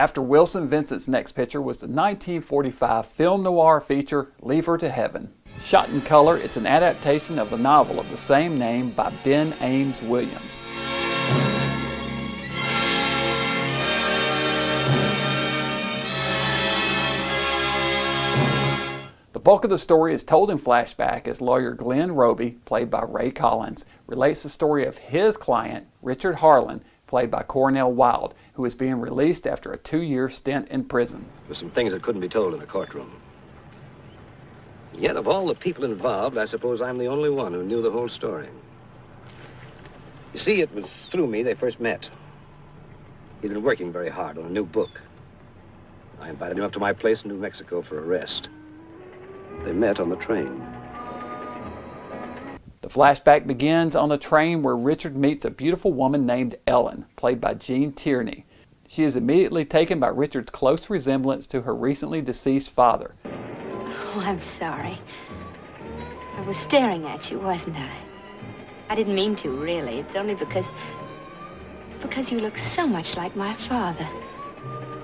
After Wilson, Vincent's next picture was the 1945 film noir feature Leave Her to Heaven. Shot in color, it's an adaptation of the novel of the same name by Ben Ames Williams. The bulk of the story is told in flashback as lawyer Glenn Roby, played by Ray Collins, relates the story of his client, Richard Harlan, played by Cornel Wilde, who is being released after a 2-year stint in prison. There's some things that couldn't be told in a courtroom. Yet of all the people involved, I suppose I'm the only one who knew the whole story. You see, it was through me they first met. He'd been working very hard on a new book. I invited him up to my place in New Mexico for a rest. They met on the train. The flashback begins on the train where Richard meets a beautiful woman named Ellen, played by Gene Tierney. She is immediately taken by Richard's close resemblance to her recently deceased father. Oh, I'm sorry. I was staring at you, wasn't I? I didn't mean to, really. It's only because you look so much like my father.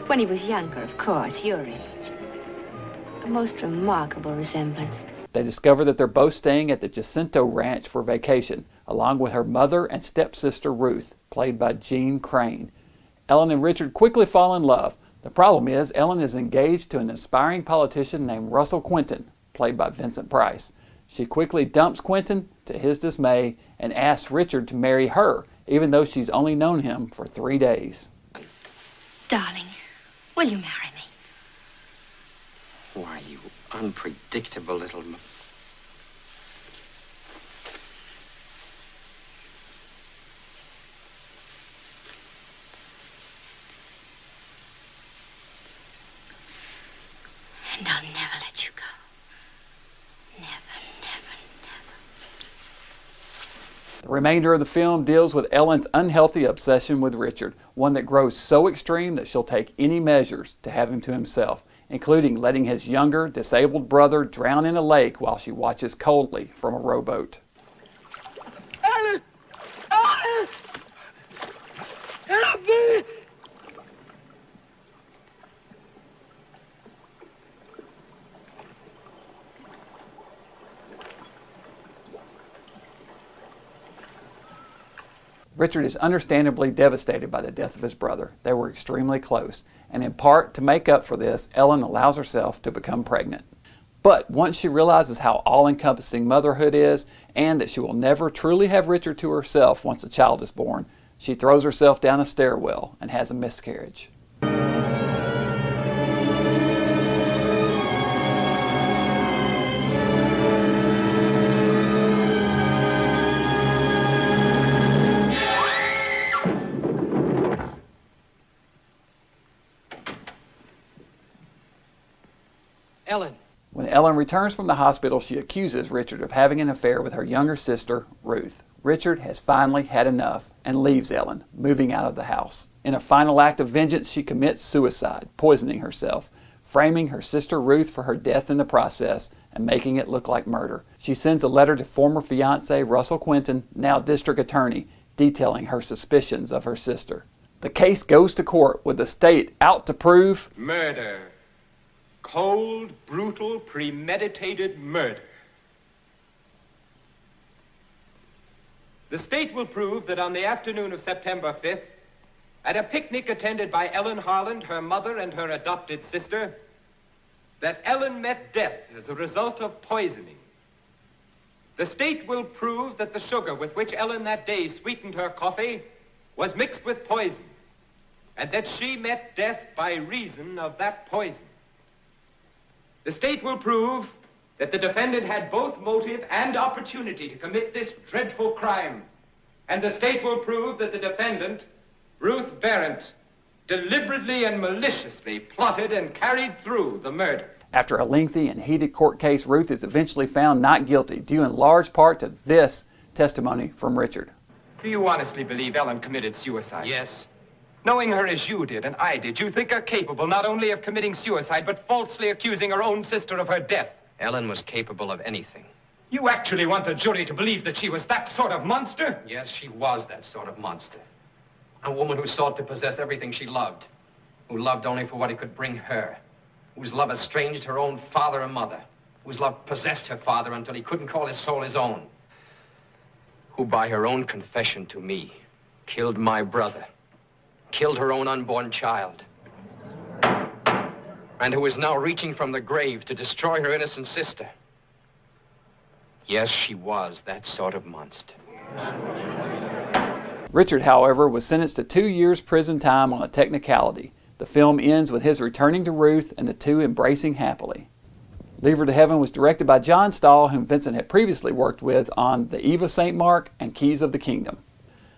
When he was younger, of course, your age. A most remarkable resemblance. They discover that they're both staying at the Jacinto Ranch for vacation, along with her mother and stepsister Ruth, played by Jeanne Crain. Ellen and Richard quickly fall in love. The problem is, Ellen is engaged to an aspiring politician named Russell Quinton, played by Vincent Price. She quickly dumps Quinton, to his dismay, and asks Richard to marry her, even though she's only known him for 3 days. Darling, will you marry me? Why, you unpredictable little... And I'll never let you go. Never, never, never. The remainder of the film deals with Ellen's unhealthy obsession with Richard, one that grows so extreme that she'll take any measures to have him to himself, including letting his younger, disabled brother drown in a lake while she watches coldly from a rowboat. Ellen! Ellen! Help me! Richard is understandably devastated by the death of his brother. They were extremely close, and in part to make up for this, Ellen allows herself to become pregnant. But once she realizes how all-encompassing motherhood is, and that she will never truly have Richard to herself once a child is born, she throws herself down a stairwell and has a miscarriage. Ellen. When Ellen returns from the hospital, she accuses Richard of having an affair with her younger sister, Ruth. Richard has finally had enough and leaves Ellen, moving out of the house. In a final act of vengeance, she commits suicide, poisoning herself, framing her sister Ruth for her death in the process and making it look like murder. She sends a letter to former fiance Russell Quinton, now district attorney, detailing her suspicions of her sister. The case goes to court with the state out to prove murder. Cold, brutal, premeditated murder. The state will prove that on the afternoon of September 5th, at a picnic attended by Ellen Harland, her mother, and her adopted sister, that Ellen met death as a result of poisoning. The state will prove that the sugar with which Ellen that day sweetened her coffee was mixed with poison, and that she met death by reason of that poison. The state will prove that the defendant had both motive and opportunity to commit this dreadful crime. And the state will prove that the defendant, Ruth Barrett, deliberately and maliciously plotted and carried through the murder. After a lengthy and heated court case, Ruth is eventually found not guilty, due in large part to this testimony from Richard. Do you honestly believe Ellen committed suicide? Yes. Knowing her as you did and I did, you think her capable not only of committing suicide, but falsely accusing her own sister of her death? Ellen was capable of anything. You actually want the jury to believe that she was that sort of monster? Yes, she was that sort of monster. A woman who sought to possess everything she loved. who loved only for what he could bring her, whose love estranged her own father and mother, whose love possessed her father until he couldn't call his soul his own, who by her own confession to me killed my brother, killed her own unborn child, and who is now reaching from the grave to destroy her innocent sister. Yes, she was that sort of monster. Richard, however, was sentenced to 2 years prison time on a technicality. The film ends with his returning to Ruth and the two embracing happily. Leave Her to Heaven was directed by John Stahl, whom Vincent had previously worked with on The Eve of St. Mark and Keys of the Kingdom.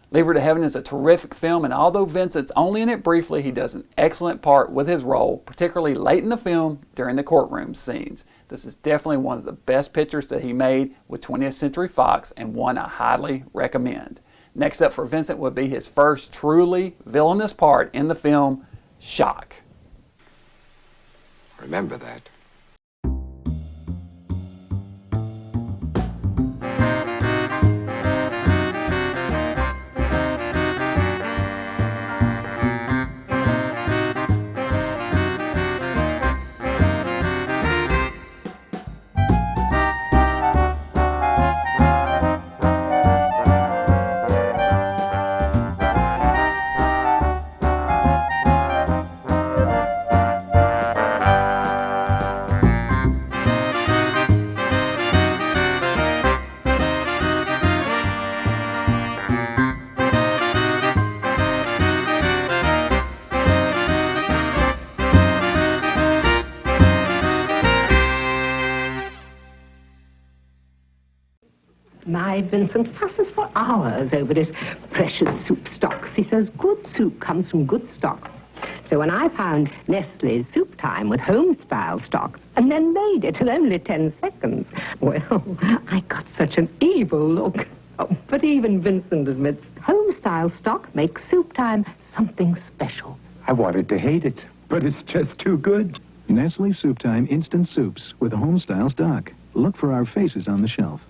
Leave Her to Heaven is a terrific film, and although Vincent's only in it briefly, he does an excellent part with his role, particularly late in the film during the courtroom scenes. This is definitely one of the best pictures that he made with 20th Century Fox, and one I highly recommend. Next up for Vincent would be his first truly villainous part in the film, Shock. Remember that. My Vincent fusses for hours over this precious soup stocks. He says good soup comes from good stock. So when I found Nestle's Soup Time with home-style stock and then made it in only 10 seconds, well, I got such an evil look. Oh, but even Vincent admits home-style stock makes Soup Time something special. I wanted to hate it, but it's just too good. Nestle Soup Time Instant Soups with home-style stock. Look for our faces on the shelf.